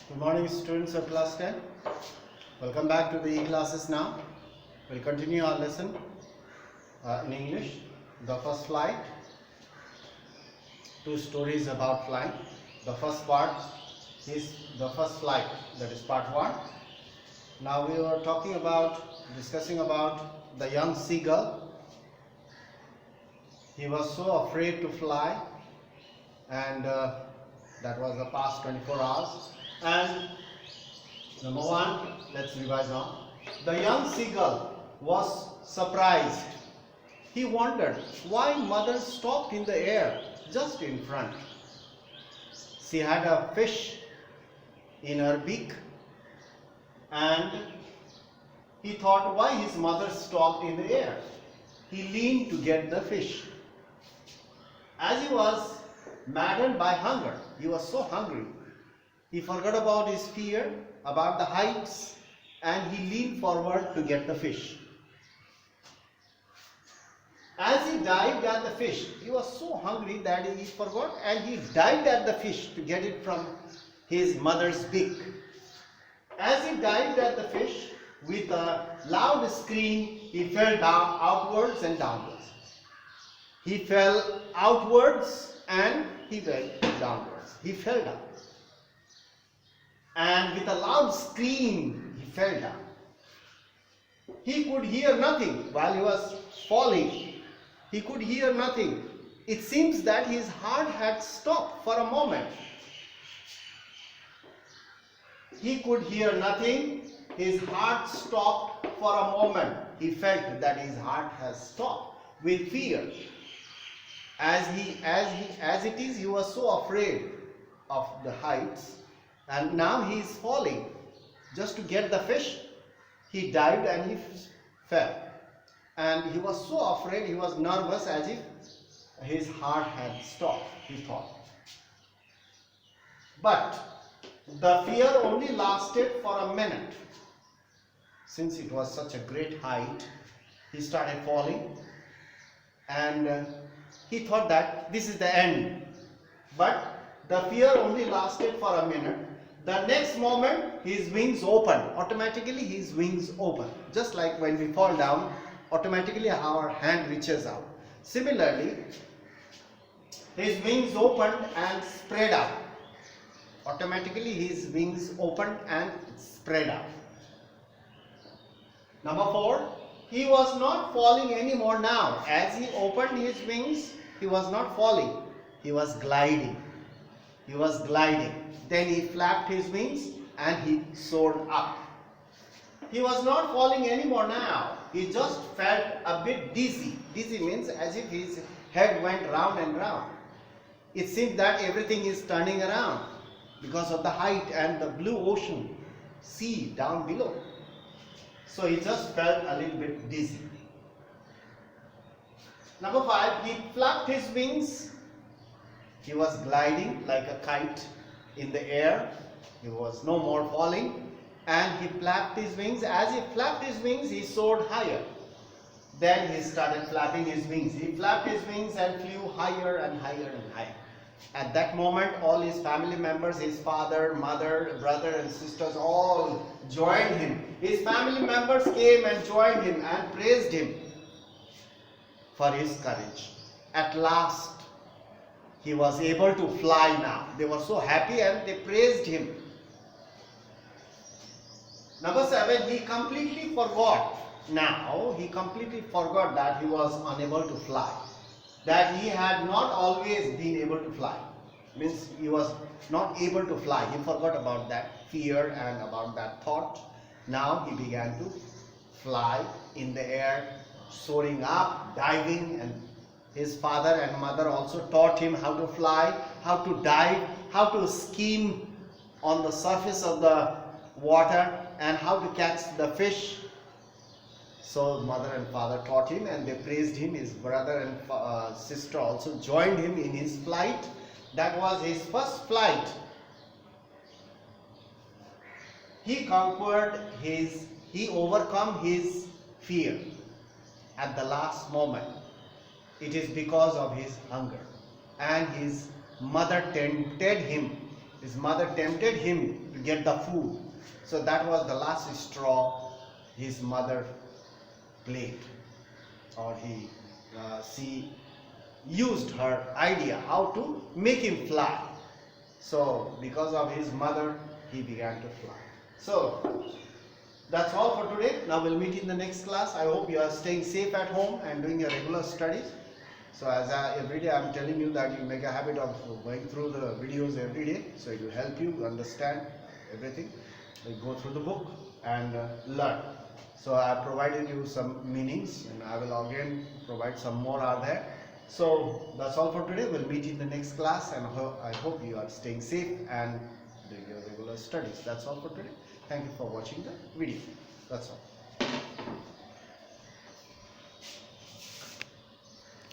Good morning, students of class 10. Welcome back to the e-classes now. We'll continue our lesson in English. The first flight. Two stories about flying. The first part is the first flight, that is part 1. Now we were discussing about the young seagull. He was so afraid to fly, and that was the past 24 hours. And number 1, let's revise now. The young seagull was surprised. He wondered why mother stopped in the air just in front. She had a fish in her beak, and he thought why his mother stopped in the air. He leaned to get the fish. As he was maddened by hunger, he was so hungry, he forgot about his fear, about the heights, and he leaned forward to get the fish. As he dived at the fish, he was so hungry that he forgot, and he dived at the fish to get it from his mother's beak. As he dived at the fish, with a loud scream, he fell down outwards and downwards. He fell outwards and he went downwards. He fell down. And with a loud scream, he fell down. He could hear nothing while he was falling. He could hear nothing. It seems that his heart had stopped for a moment. He could hear nothing. His heart stopped for a moment. He felt that his heart has stopped with fear. As it is, he was so afraid of the heights, and now he is falling. Just to get the fish, he dived and he fell. And he was so afraid, he was nervous, as if his heart had stopped, he thought. But the fear only lasted for a minute. Since it was such a great height, he started falling, and he thought that this is the end. But the fear only lasted for a minute. The next moment, his wings opened. Automatically, his wings open. Just like when we fall down, automatically our hand reaches out. Similarly, his wings opened and spread out. Automatically, his wings opened and spread out. Number 4, he was not falling anymore now. As he opened his wings, he was not falling. He was gliding. He was gliding. Then he flapped his wings and he soared up. He was not falling anymore now. He just felt a bit dizzy. Dizzy means as if his head went round and round. It seemed that everything is turning around because of the height and the blue ocean, sea down below. So he just felt a little bit dizzy. Number 5, he flapped his wings. He was gliding like a kite in the air. He was no more falling. And he flapped his wings. As he flapped his wings, he soared higher. Then he started flapping his wings. He flapped his wings and flew higher and higher and higher. At that moment, all his family members, his father, mother, brother and sisters, all joined him. His family members came and joined him and praised him for his courage. At last, he was able to fly now. They were so happy and they praised him. Number 7, he completely forgot. Now, he completely forgot that he was unable to fly. That he had not always been able to fly. Means he was not able to fly. He forgot about that fear and about that thought. Now he began to fly in the air, soaring up, diving, and his father and mother also taught him how to fly, how to dive, how to skim on the surface of the water, and how to catch the fish. So mother and father taught him and they praised him. His brother and sister also joined him in his flight. That was his first flight. He overcome his fear at the last moment. It is because of his hunger. And his mother tempted him His mother tempted him to get the food. So that was the last straw his mother played, or she used her idea how to make him fly. So because of his mother, he began to fly. So that's all for today. Now we'll meet in the next class. I hope you are staying safe at home and doing your regular studies. So as every day I'm telling you that you make a habit of going through the videos every day. So it will help you understand everything. You go through the book and learn. So I have provided you some meanings, and I will again provide some more are there. So that's all for today. We'll meet in the next class, and I hope you are staying safe and doing your regular studies. That's all for today. Thank you for watching the video. That's all.